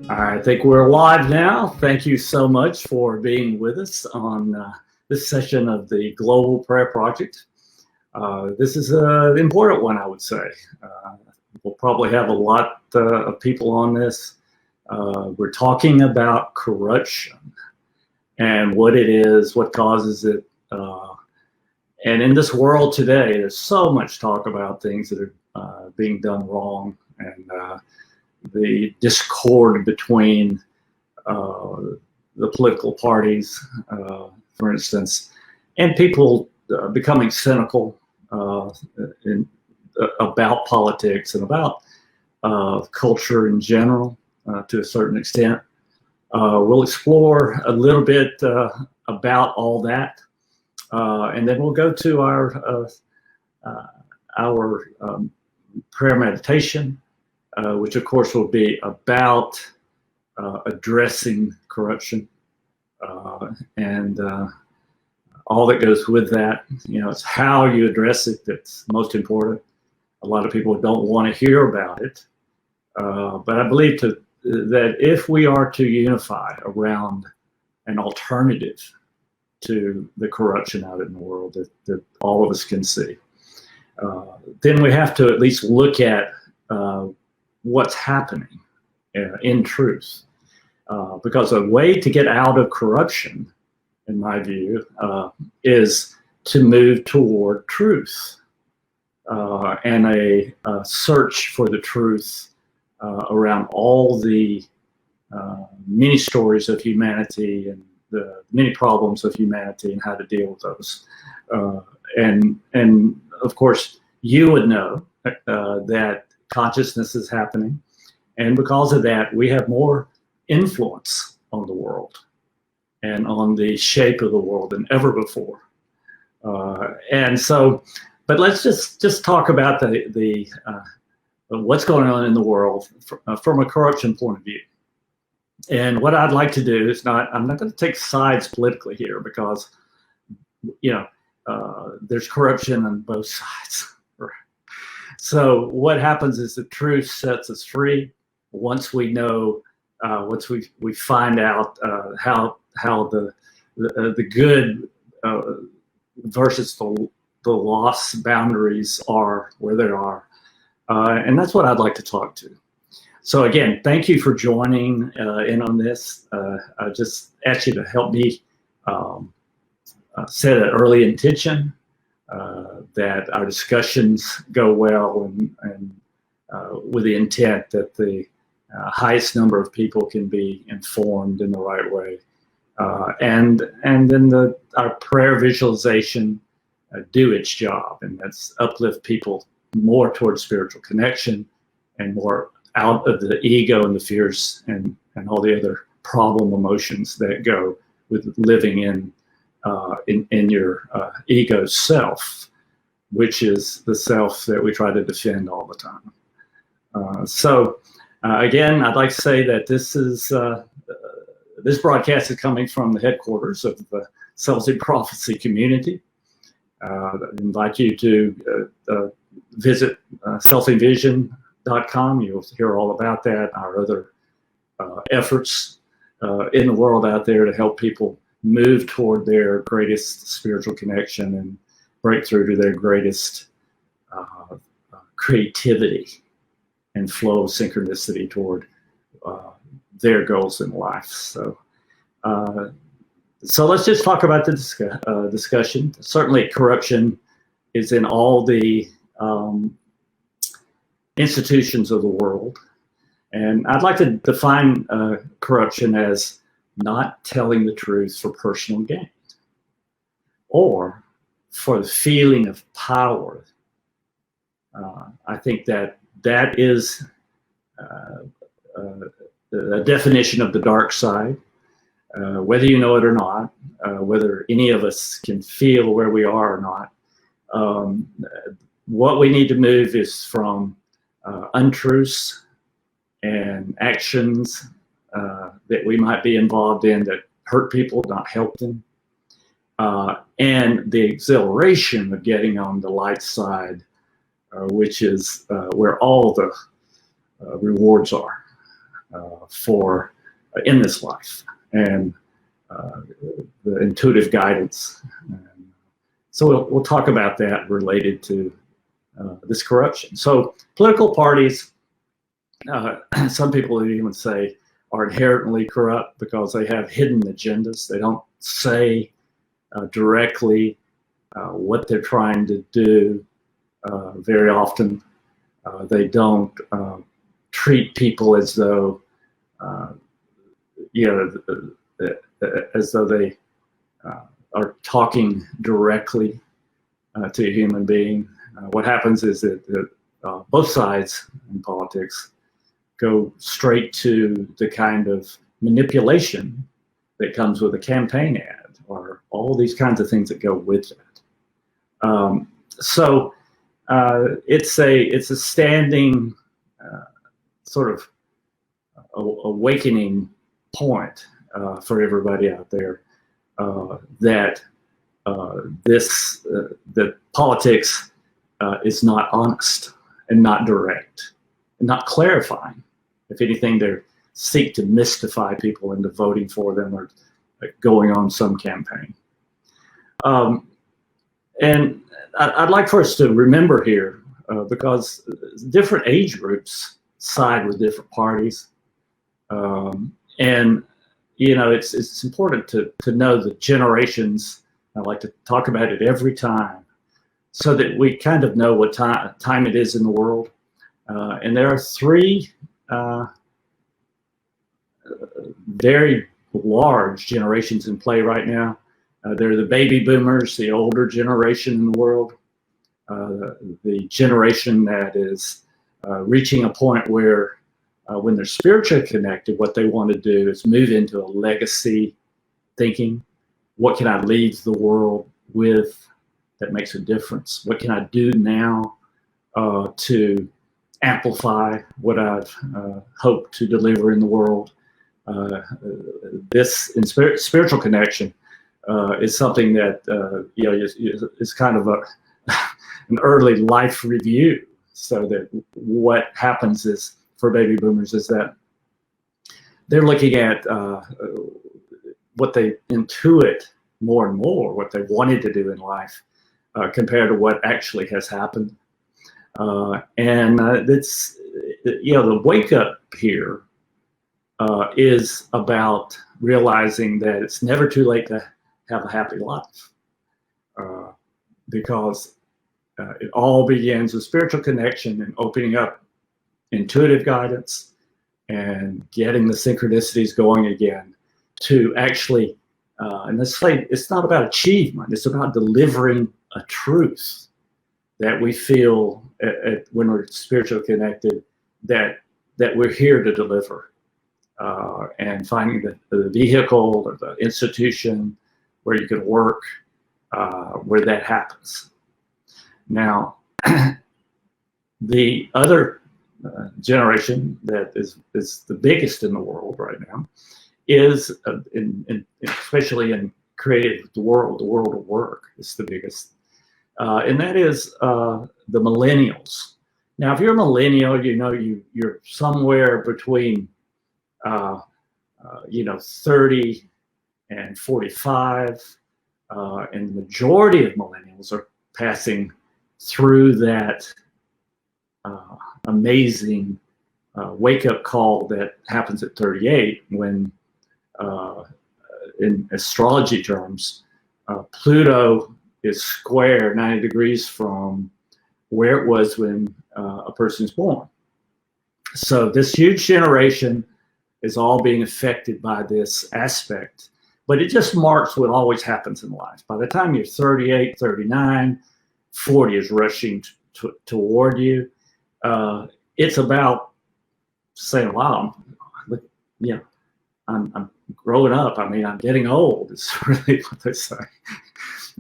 I think we're live now. Thank you so much for being with us on this session of the Global Prayer Project. This is an important one, I would say. We'll probably have a lot of people on this. We're talking about corruption and what it is, what causes it. And in this world today, there's so much talk about things that are being done wrong, and the discord between the political parties, for instance, and people becoming cynical about politics and about culture in general to a certain extent. We'll explore a little bit about all that, and then we'll go to our prayer meditation, which of course will be about addressing corruption and all that goes with that. You know, it's how you address it that's most important. A lot of people don't want to hear about it, but I believe that if we are to unify around an alternative to the corruption out in the world that all of us can see, then we have to at least look at what's happening in truth. Because a way to get out of corruption, in my view, is to move toward truth and a search for the truth around all the many stories of humanity and the many problems of humanity and how to deal with those. And of course, you would know that consciousness is happening, and because of that, we have more influence on the world and on the shape of the world than ever before. And so, but let's just talk about the what's going on in the world from a corruption point of view. And what I'd like to do is I'm not going to take sides politically here, because there's corruption on both sides. So what happens is the truth sets us free once we know, once we find out how the good versus the lost boundaries are, where they are, and that's what I'd like to talk to. So again, thank you for joining in on this. I just ask you to help me set an early intention, that our discussions go well, and with the intent that the highest number of people can be informed in the right way, and then our prayer visualization do its job, and that's uplift people more towards spiritual connection and more out of the ego and the fears and all the other problem emotions that go with living in your ego self, which is the self that we try to defend all the time. So again, I'd like to say that this broadcast is coming from the headquarters of the Celtic Prophecy community. I invite you to visit celticvision.com. You'll hear all about that, our other efforts in the world out there to help people move toward their greatest spiritual connection and break through to their greatest creativity and flow of synchronicity toward their goals in life. So let's just talk about the discussion. Certainly corruption is in all the institutions of the world. And I'd like to define corruption as not telling the truth for personal gain or for the feeling of power. I think that is a definition of the dark side, whether you know it or not, whether any of us can feel where we are or not. What we need to move is from untruths and actions that we might be involved in that hurt people, not help them, and the exhilaration of getting on the light side, which is where all the rewards are. for in this life, and the intuitive guidance. So we'll talk about that related to this corruption. So political parties, some people even say, are inherently corrupt because they have hidden agendas. They don't say directly what they're trying to do. Very often, they don't treat people as though, as though they are talking directly to a human being. What happens is that both sides in politics go straight to the kind of manipulation that comes with a campaign ad, or all these kinds of things that go with that. So it's a standing sort of awakening point for everybody out there that that politics is not honest and not direct and not clarifying. If anything, they seek to mystify people into voting for them or going on some campaign. And I'd like for us to remember here, because different age groups side with different parties. And, it's important to know the generations. I like to talk about it every time so that we kind of know what time it is in the world. And there are three very large generations in play right now. They're the baby boomers, the older generation in the world, the generation that is reaching a point where when they're spiritually connected, what they want to do is move into a legacy thinking. What can I leave the world with that makes a difference? What can I do now to amplify what I've hoped to deliver in the world? This in spiritual connection is something that is kind of an early life review. So that what happens is, for baby boomers, is that they're looking at what they intuit more and more, what they wanted to do in life, compared to what actually has happened. And it's, the wake up here is about realizing that it's never too late to have a happy life, because it all begins with spiritual connection and opening up intuitive guidance and getting the synchronicities going again to actually, and let's say it's not about achievement, it's about delivering a truth that we feel when we're spiritually connected that we're here to deliver, and finding the vehicle or the institution where you can work, where that happens. Now, the other generation that is the biggest in the world right now is, especially in creative, the world of work is the biggest. And that is the millennials. Now, if you're a millennial, you're somewhere between 30 and 45, and the majority of millennials are passing through that amazing wake-up call that happens at 38 when, in astrology terms, Pluto is square 90 degrees from where it was when a person is born. So this huge generation is all being affected by this aspect, but it just marks what always happens in life. By the time you're 38, 39, 40 is rushing toward you. It's about saying, wow, I'm growing up. I mean, I'm getting old. It's really what they say,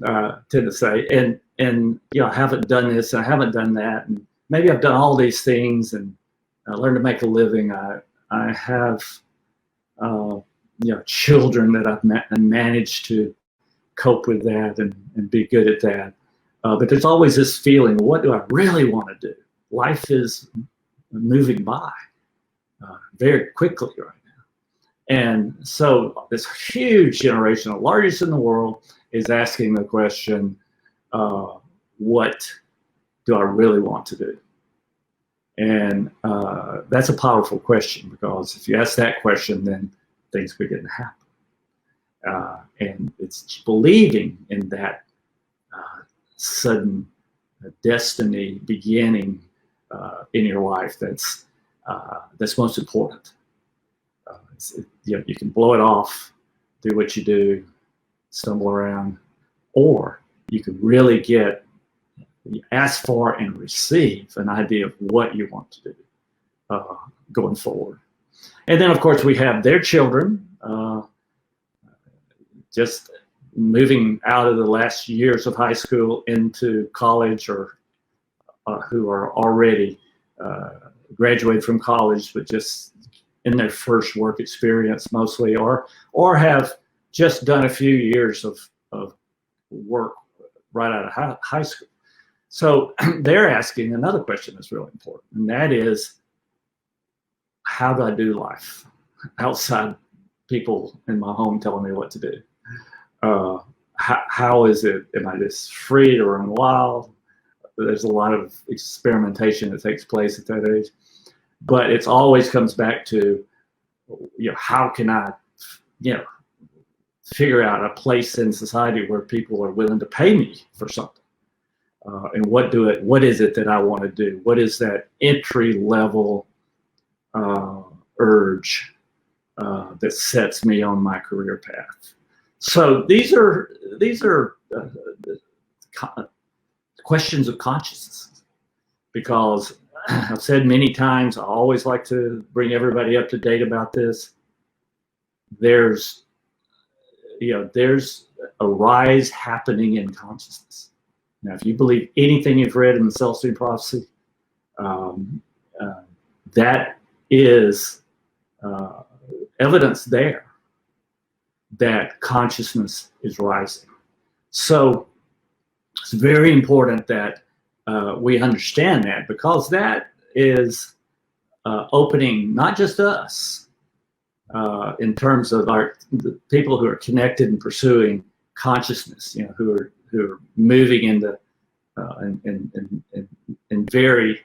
tend to say. And I haven't done this and I haven't done that. And maybe I've done all these things and I learned to make a living. I have, children that I've managed to cope with that and be good at that. But there's always this feeling, what do I really want to do? Life is moving by. very quickly right now. And so this huge generation, the largest in the world, is asking the question, what do I really want to do? And that's a powerful question, because if you ask that question, then things begin to happen. And it's believing in that sudden destiny beginning in your life that's most important. You can blow it off, do what you do, stumble around, or you can really ask for and receive an idea of what you want to do going forward. And then, of course, we have their children just moving out of the last years of high school into college, or who are already graduated from college, but just in their first work experience mostly, or have just done a few years of work right out of high school. So they're asking another question that's really important, and that is, how do I do life outside people in my home telling me what to do? How is it? Am I just free to run wild? There's a lot of experimentation that takes place at that age, but it always comes back to, how can I, figure out a place in society where people are willing to pay me for something, and what is it that I want to do? What is that entry level urge that sets me on my career path? So these are questions of consciousness, because I've said many times, I always like to bring everybody up to date about this. There's a rise happening in consciousness. Now, if you believe anything you've read in the Celestine Prophecy, that is evidence there that consciousness is rising. So it's very important that we understand that, because that is opening not just us in terms of the people who are connected and pursuing consciousness, who are moving into and very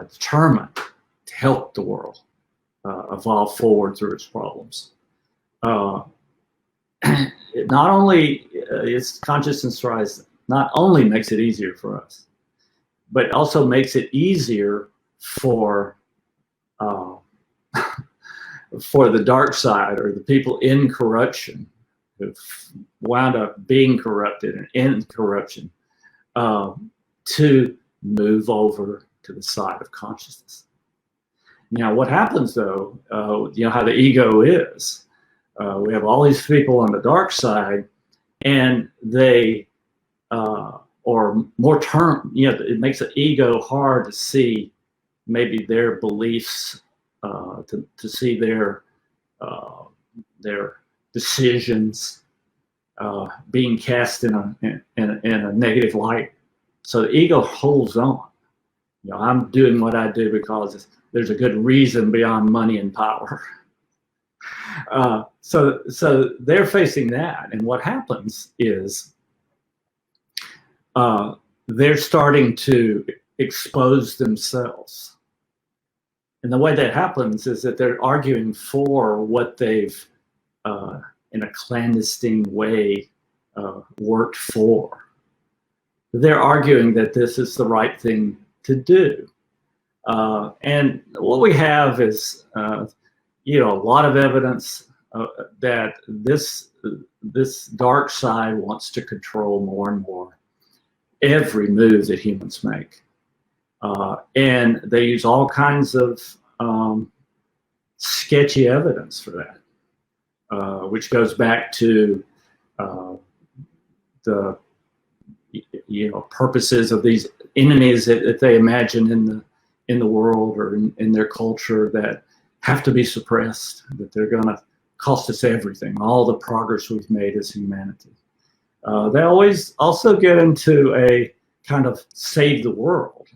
determined to help the world evolve forward through its problems. Not only is consciousness rise, not only makes it easier for us, but also makes it easier for the dark side, or the people in corruption who've wound up being corrupted and in corruption, to move over to the side of consciousness. Now, what happens though, how the ego is, we have all these people on the dark side, and they or more it makes the ego hard to see maybe their beliefs, to see their decisions being cast in a negative light. So the ego holds on. I'm doing what I do because there's a good reason beyond money and power. So they're facing that, and what happens is they're starting to expose themselves. And the way that happens is that they're arguing for what they've, in a clandestine way, worked for. They're arguing that this is the right thing to do. And what we have is, a lot of evidence that this dark side wants to control more and more every move that humans make. And they use all kinds of sketchy evidence for that, which goes back to the purposes of these enemies that they imagine in the world or in their culture, that have to be suppressed, that they're going to cost us everything, all the progress we've made as humanity. They always also get into a kind of save the world,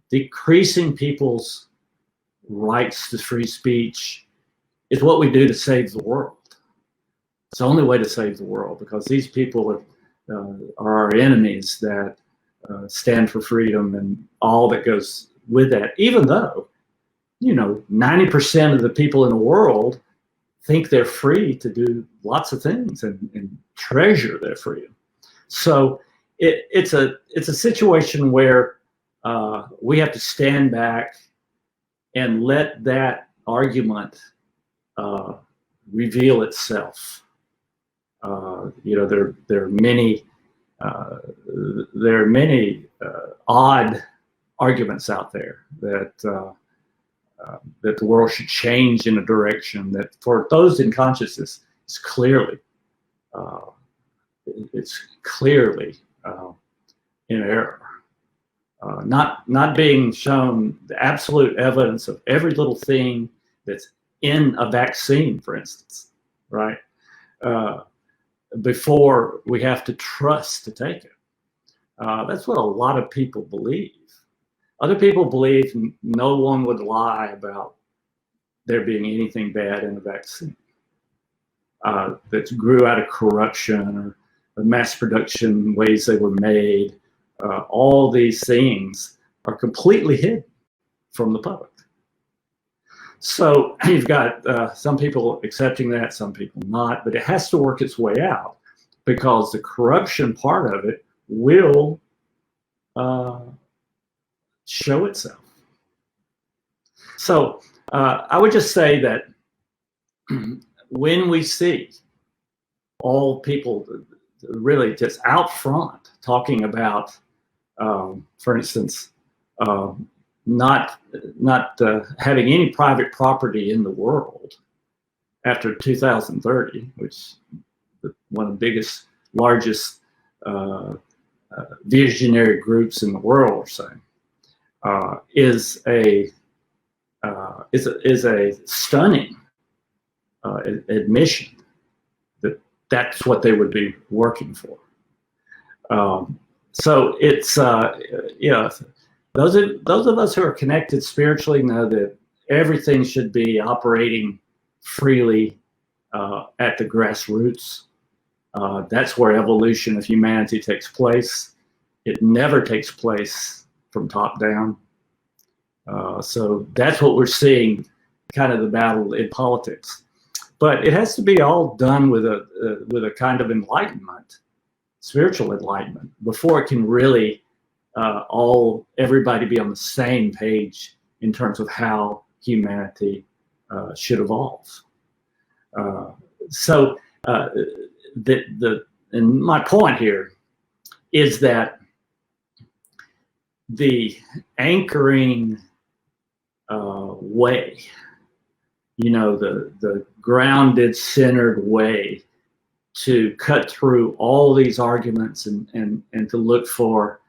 decreasing people's rights to free speech is what we do to save the world. It's the only way to save the world, because these people are our enemies that stand for freedom and all that goes with that, even though, 90% of the people in the world think they're free to do lots of things and treasure their freedom. So it's a situation where we have to stand back and let that argument reveal itself. There are many odd arguments out there that the world should change in a direction that, for those in consciousness, is clearly in error. Not being shown the absolute evidence of every little thing that's in a vaccine, for instance, right? Before we have to trust to take it. That's what a lot of people believe. Other people believe no one would lie about there being anything bad in a vaccine that grew out of corruption or mass production ways they were made. All these things are completely hidden from the public. So you've got some people accepting that, some people not, but it has to work its way out, because the corruption part of it will show itself. So I would just say that when we see all people really just out front talking about, for instance, not having any private property in the world after 2030, which one of the biggest, largest visionary groups in the world are saying, is a stunning admission that that's what they would be working for. So it's those of us who are connected spiritually know that everything should be operating freely at the grassroots. That's where evolution of humanity takes place. It never takes place from top down. So that's what we're seeing, kind of the battle in politics. But it has to be all done with a kind of enlightenment, spiritual enlightenment, before it can really everybody be on the same page in terms of how humanity should evolve. And my point here is that the anchoring way, the grounded, centered way to cut through all these arguments and to look for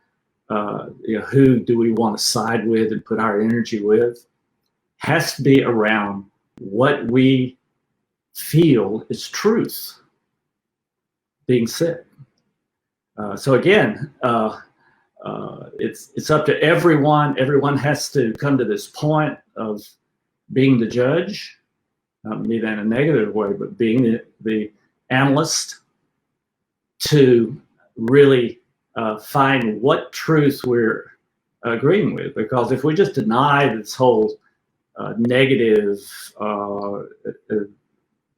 who do we want to side with and put our energy with, has to be around what we feel is truth being said. So again, it's up to everyone. Everyone has to come to this point of being the judge, not mean that in a negative way, but being the analyst, to really find what truth we're agreeing with. Because if we just deny this whole negative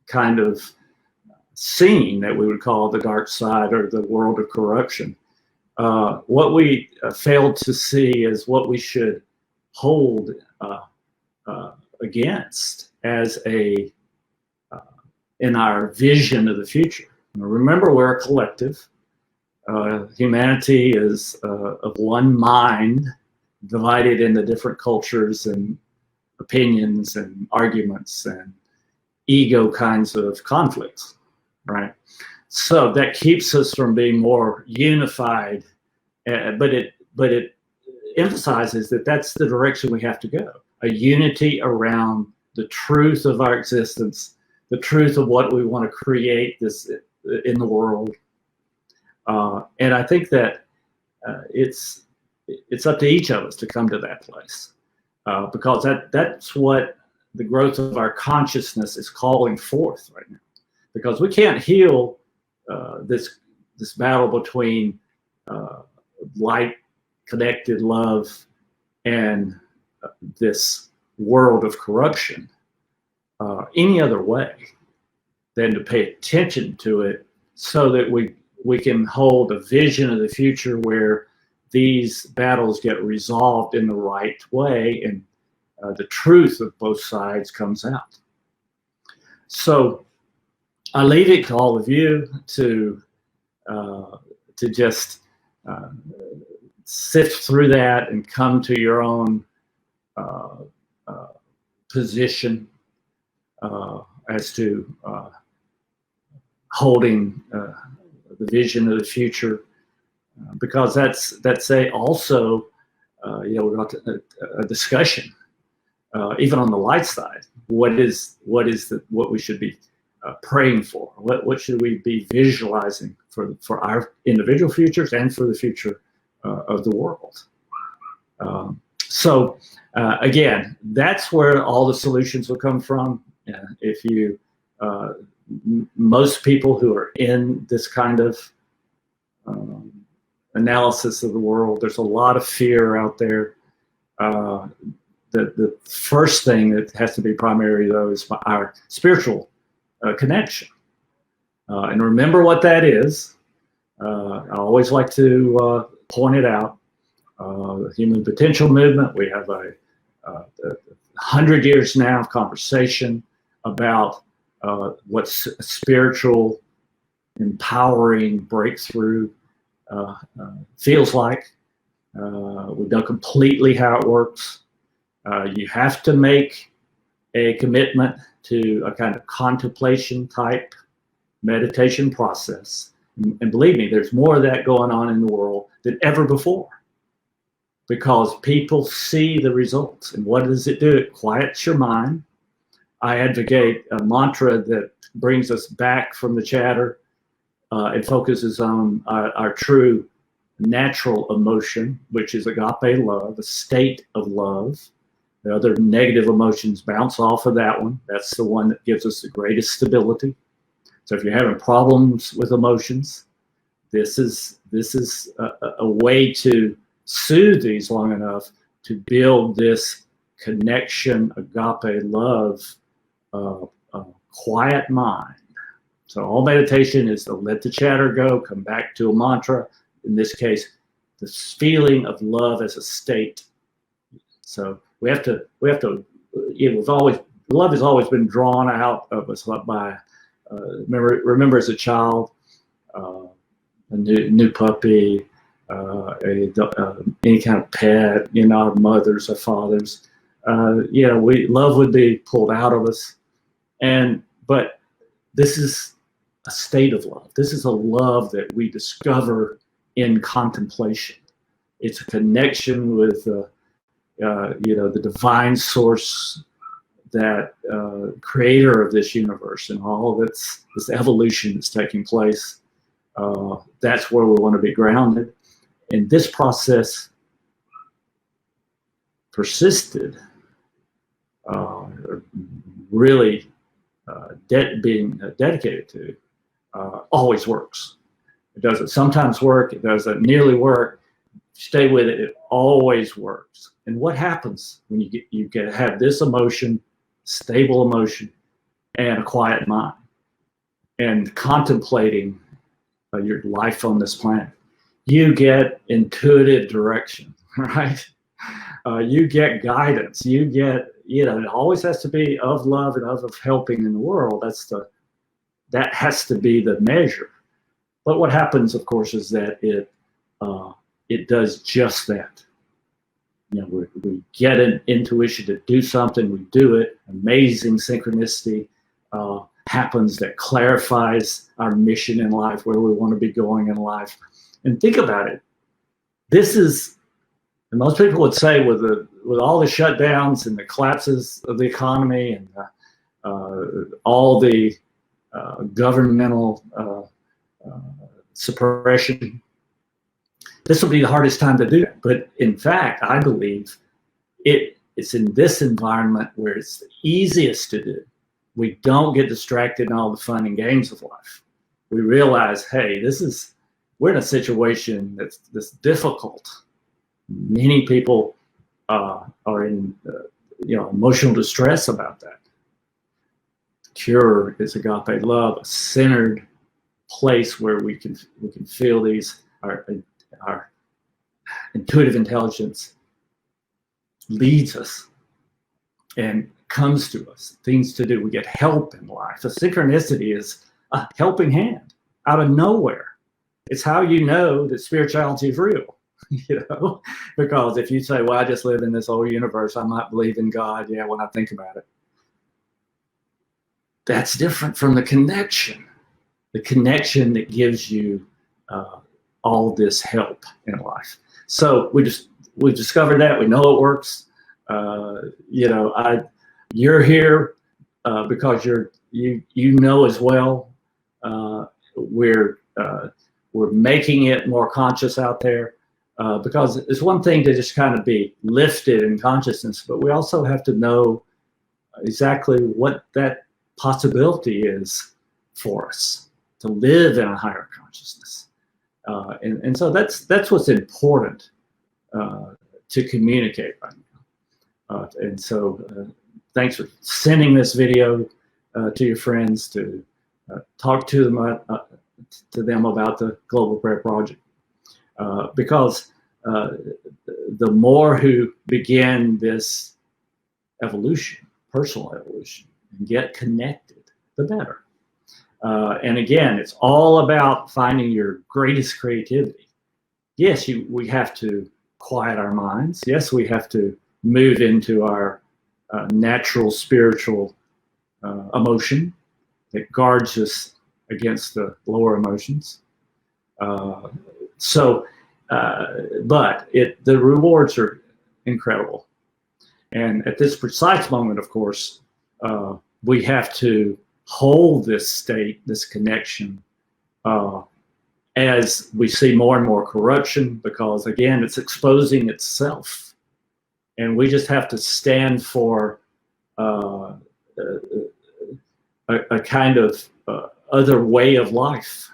kind of scene that we would call the dark side or the world of corruption, what we failed to see is what we should hold against as in our vision of the future. Now, remember, we're a collective. Humanity is of one mind, divided into different cultures and opinions and arguments and ego kinds of conflicts, right? So that keeps us from being more unified, but it emphasizes that that's the direction we have to go. A unity around the truth of our existence, the truth of what we want to create this in the world. And I think that it's up to each of us to come to that place. because that's what the growth of our consciousness is calling forth right now. Because we can't heal this battle between light, connected love, and this world of corruption any other way than to pay attention to it, so that we can hold a vision of the future where these battles get resolved in the right way, and the truth of both sides comes out. So I leave it to all of you to just sift through that and come to your own position as to holding the vision of the future, because that's also we got a discussion even on the light side. What we should be praying for? What should we be visualizing for our individual futures and for the future of the world? So again, that's where all the solutions will come from. If you, most people who are in this kind of analysis of the world, there's a lot of fear out there. The first thing that has to be primary, though, is our spiritual connection. And remember what that is. I always like to point it out. The Human Potential Movement, we have a 100 years now of conversation about what's a spiritual, empowering breakthrough feels like. We know completely how it works. You have to make a commitment to a kind of contemplation type meditation process. And believe me, there's more of that going on in the world than ever before, because people see the results. And what does it do? It quiets your mind. I advocate a mantra that brings us back from the chatter. It focuses on our true natural emotion, which is agape love, a state of love. The other negative emotions bounce off of that one. That's the one that gives us the greatest stability. So if you're having problems with emotions, this is a way to soothe these long enough to build this connection, agape love, quiet mind. So all meditation is to let the chatter go, come back to a mantra. In this case, this feeling of love as a state. So love has always been drawn out of us by, remember as a child, a new puppy, any kind of pet, our mothers or fathers, love would be pulled out of us. But this is a state of love. This is a love that we discover in contemplation. It's a connection with the divine source, that creator of this universe and all of this evolution that's taking place. That's where we want to be grounded. And this process persisted, really being dedicated to, always works. It doesn't sometimes work. It doesn't nearly work. Stay with it. It always works. And what happens when you have this emotion, stable emotion, and a quiet mind, and contemplating your life on this planet? You get intuitive direction, right? You get guidance. You get, it always has to be of love and of helping in the world. That has to be the measure. But what happens, of course, is that it does just that. We get an intuition to do something, we do it. Amazing synchronicity happens that clarifies our mission in life, where we want to be going in life. And think about it. This is, and most people would say, with all the shutdowns and the collapses of the economy and all the governmental suppression, this will be the hardest time to do it. But in fact, I believe it it's in this environment where it's the easiest to do. We don't get distracted in all the fun and games of life. We realize, hey, we're in a situation that's difficult. Many people are in emotional distress about that. Cure is agape love, a centered place where we can feel our intuitive intelligence leads us and comes to us, things to do. We get help in life. A synchronicity is a helping hand out of nowhere. It's how you know that spirituality is real, because if you say, well, I just live in this old universe, I might believe in God, when I think about it. That's different from the connection that gives you all this help in life. So we've discovered that. We know it works. You're here because you know as well. We're making it more conscious out there because it's one thing to just kind of be lifted in consciousness, but we also have to know exactly what that possibility is for us to live in a higher consciousness. And so that's what's important to communicate right now. And so thanks for sending this video to your friends, to talk to them about the Global Prayer Project. Because the more who begin this evolution, personal evolution, and get connected, the better. And again, it's all about finding your greatest creativity. Yes, we have to quiet our minds. Yes, we have to move into our natural spiritual emotion that guards us against the lower emotions. But the rewards are incredible. And at this precise moment, of course, we have to hold this state, this connection, as we see more and more corruption, because again, it's exposing itself. And we just have to stand for a kind of other way of life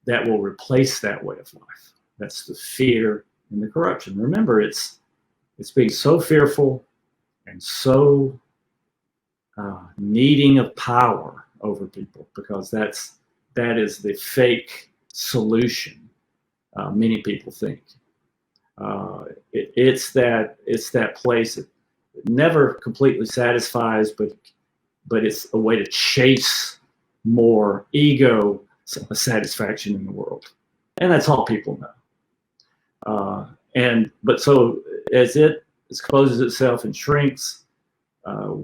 that will replace that way of life. That's the fear and the corruption. Remember, it's being so fearful and so needing of power over people, because that is the fake solution. Many people think it's that place that never completely satisfies, but it's a way to chase more ego satisfaction in the world, and that's all people know. But so as it exposes itself and shrinks,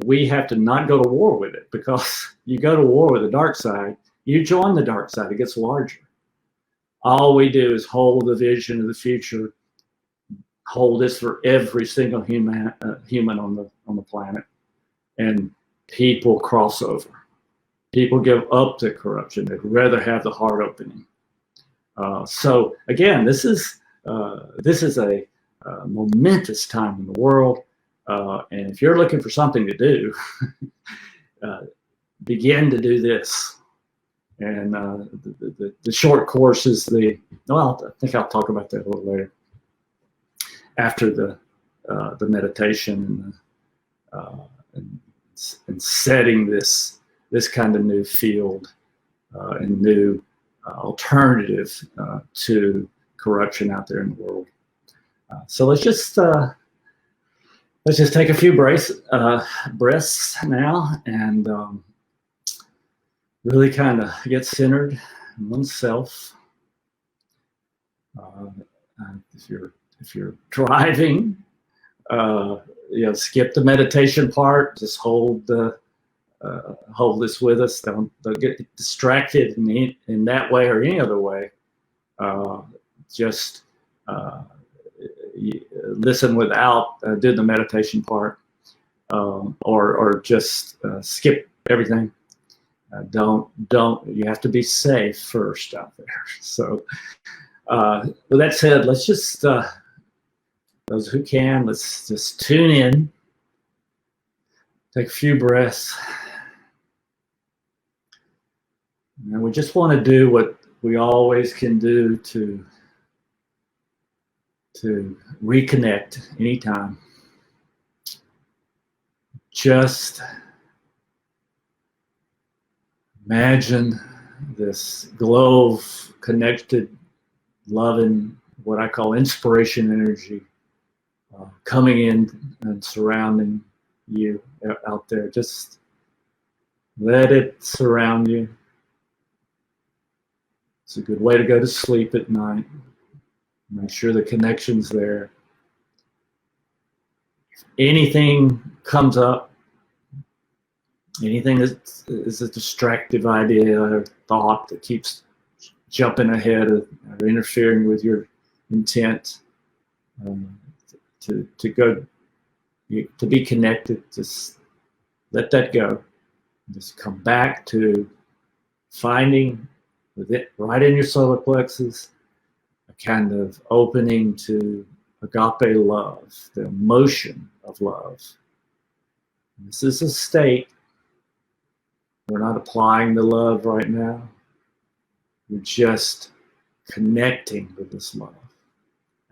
we have to not go to war with it, because you go to war with the dark side, you join the dark side, it gets larger. All we do is hold the vision of the future, hold this for every single human on the planet, and people cross over. People give up to corruption. They'd rather have the heart opening. So again, this is a momentous time in the world. And if you're looking for something to do, begin to do this. And the short course is I think I'll talk about that a little later, after the meditation and setting this kind of new field and new alternative to corruption out there in the world. So let's just take a few breaths now, and really kind of get centered in oneself. If you're driving, skip the meditation part. Just hold this with us. Don't get distracted in that way or any other way. Just listen without do the meditation part, or just skip everything. You have to be safe first out there. So with that said, let's just Those who can, let's just tune in, take a few breaths. And we just want to do what we always can do to reconnect anytime. Just imagine this glow of connected, loving, what I call inspiration energy, coming in and surrounding you out there. Just let it surround you. It's a good way to go to sleep at night. Make sure the connection's there. If anything comes up, anything that is a distractive idea or thought that keeps jumping ahead or interfering with your intent, to be connected, just let that go. Just come back to finding with it right in your solar plexus a kind of opening to agape love, the emotion of love. This is a state. We're not applying the love right now. We're just connecting with this love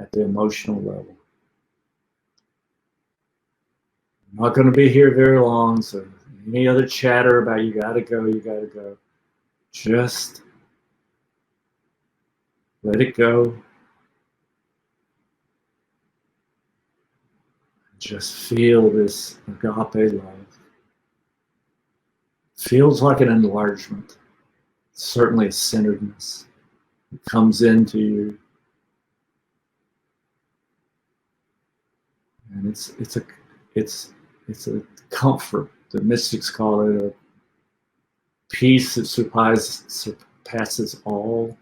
at the emotional level. I'm not going to be here very long, so any other chatter about you gotta go, just let it go. Just feel this agape love. Feels like an enlargement. Certainly a centeredness. It comes into you. And it's a comfort. The mystics call it a peace that surpasses all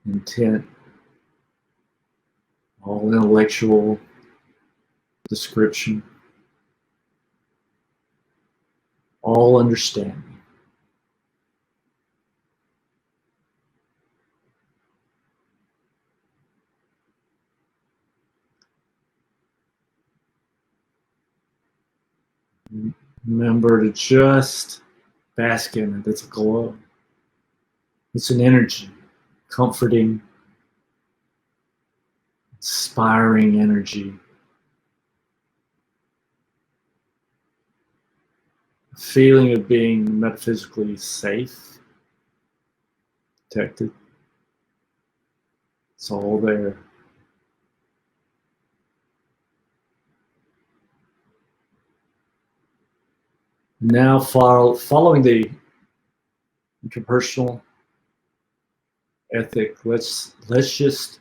intent, all intellectual description, all understanding. Remember to just bask in it. It's a glow. It's an energy, comforting, inspiring energy. A feeling of being metaphysically safe, protected. It's all there. Now, following the interpersonal ethic, let's just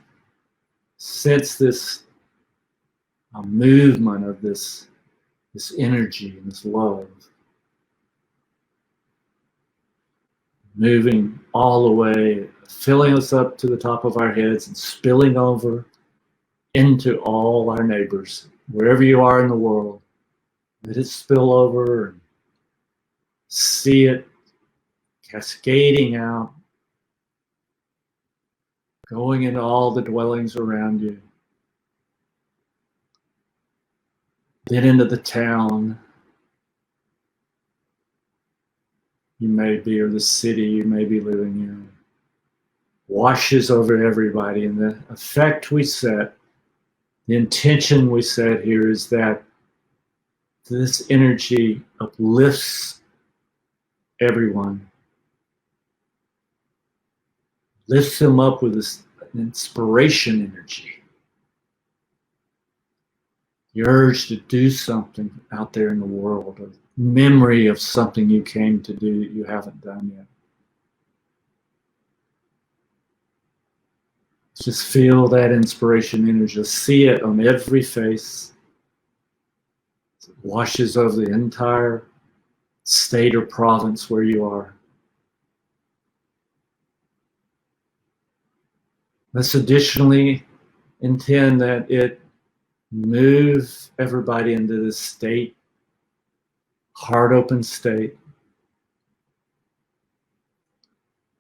sense this movement of this energy and this love moving all the way, filling us up to the top of our heads and spilling over into all our neighbors, wherever you are in the world. Let it spill over and see it cascading out, going into all the dwellings around you, then into the town you may be, or the city you may be living in. Washes over everybody, and the effect we set, the intention we set here is that this energy uplifts everyone, lifts them up with this inspiration energy, the urge to do something out there in the world, a memory of something you came to do that you haven't done yet. Just feel that inspiration energy. Just see it on every face. It washes over the entire state or province where you are. Let's additionally intend that it move everybody into this state, heart open state,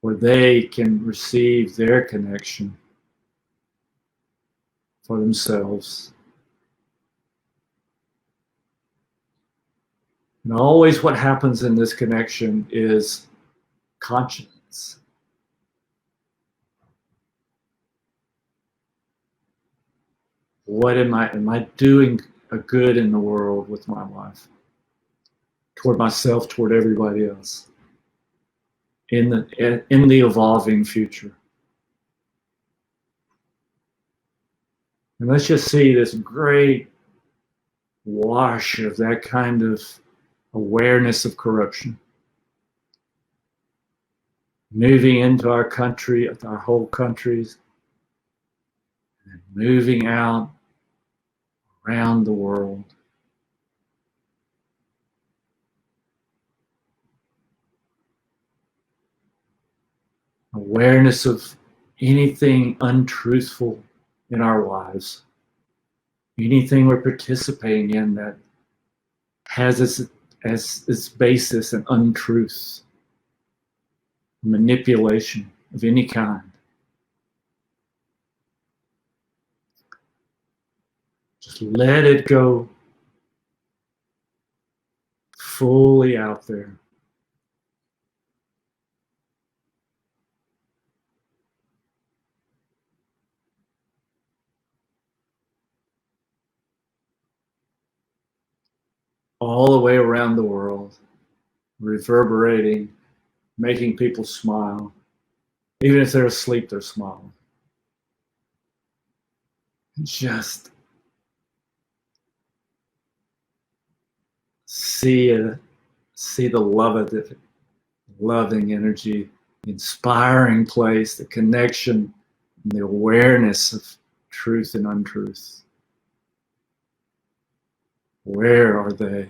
where they can receive their connection for themselves. And always what happens in this connection is conscience. What am I doing a good in the world with my life? Toward myself, toward everybody else. In the evolving future. And let's just see this great wash of that kind of awareness of corruption moving into our country, our whole countries, and moving out around the world. Awareness of anything untruthful in our lives, anything we're participating in that has as its basis an untruth, manipulation of any kind. Just let it go fully out there. All the way around the world, reverberating, making people smile. Even if they're asleep, they're smiling. Just see the love of it, loving energy, the inspiring place, the connection, and the awareness of truth and untruth. Where are they?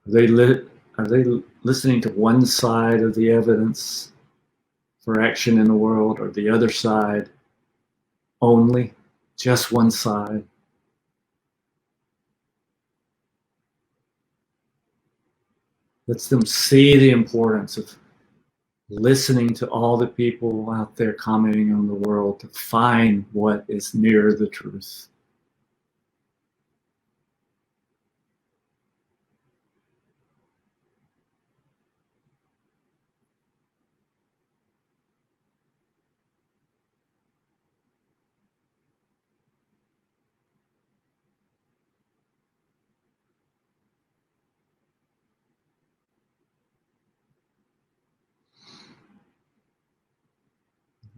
Are they listening to one side of the evidence for action in the world, or the other side only? Just one side? Lets them see the importance of listening to all the people out there commenting on the world to find what is near the truth.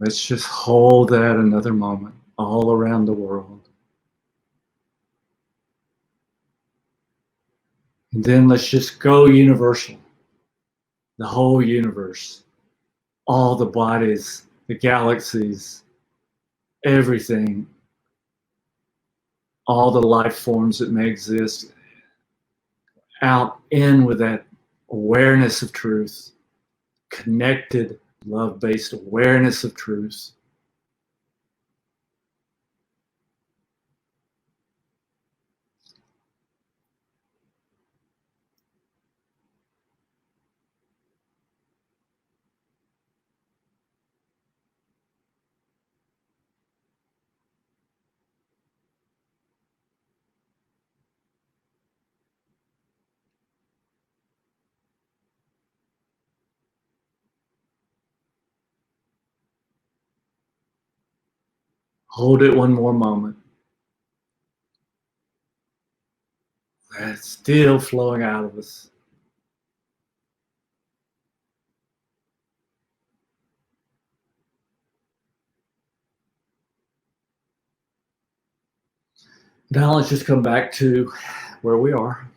Let's just hold that another moment all around the world. And then let's just go universal. The whole universe, all the bodies, the galaxies, everything, all the life forms that may exist, out in with that awareness of truth, connected, love-based awareness of truth. Hold it one more moment. That's still flowing out of us. Now let's just come back to where we are.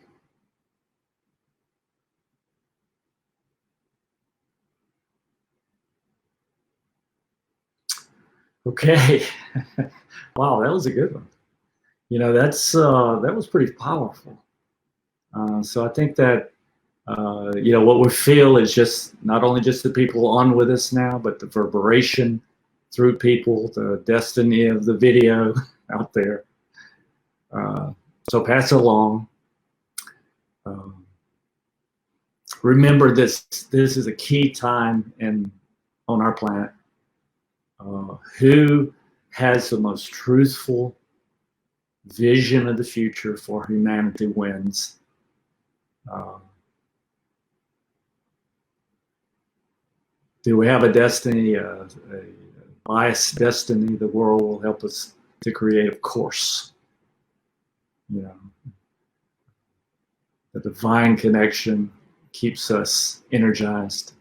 Okay. Wow, that was a good one. You know, that was pretty powerful. So I think that you know, what we feel is just not only just the people on with us now, but the reverberation through people, the destiny of the video out there. So pass it along. Remember this is a key time on our planet. Who has the most truthful vision of the future for humanity wins. Do we have a destiny, a biased destiny the world will help us to create? Of course. You know, the divine connection keeps us energized.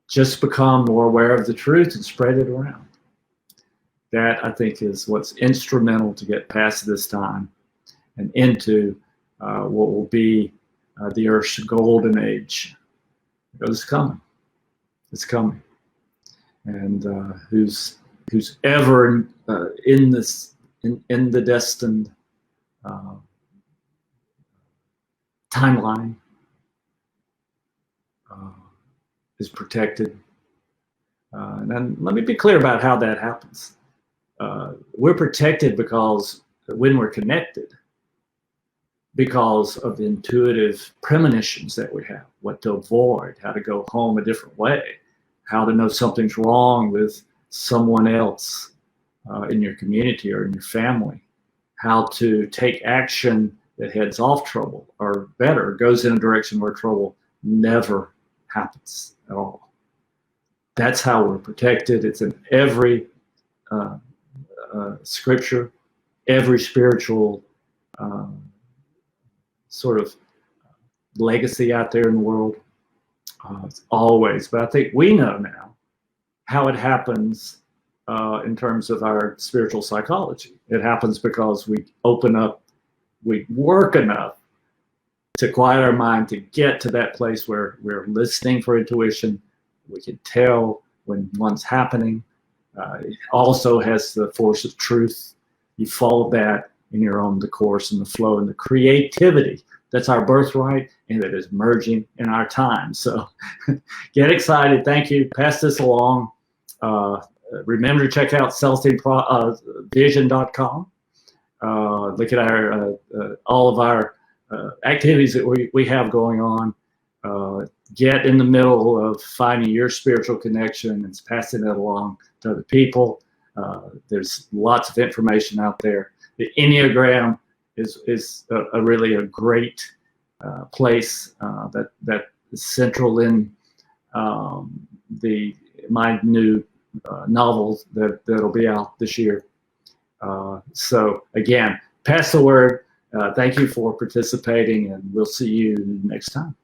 Just become more aware of the truth and spread it around. That, I think, is what's instrumental to get past this time and into what will be the Earth's golden age. Because it's coming. It's coming. And who's ever in the destined timeline is protected. And then let me be clear about how that happens. We're protected because when we're connected, because of the intuitive premonitions that we have, what to avoid, how to go home a different way, how to know something's wrong with someone else in your community or in your family, how to take action that heads off trouble, or better, goes in a direction where trouble never happens at all. That's how we're protected. It's in every scripture, every spiritual sort of legacy out there in the world. It's always, but I think we know now how it happens in terms of our spiritual psychology. It happens because we open up, we work enough to quiet our mind to get to that place where we're listening for intuition. We can tell when one's happening. It also has the force of truth. You follow that and you're on the course and the flow and the creativity. That's our birthright, and that is merging in our time. So get excited. Thank you. Pass this along. Remember to check out CelestineVision.com. Look at our all of our activities that we have going on. Get in the middle of finding your spiritual connection and passing it along to other people. There's lots of information out there. The Enneagram is really a great place that is central in my new novel that'll be out this year. So again, pass the word. Thank you for participating, and we'll see you next time.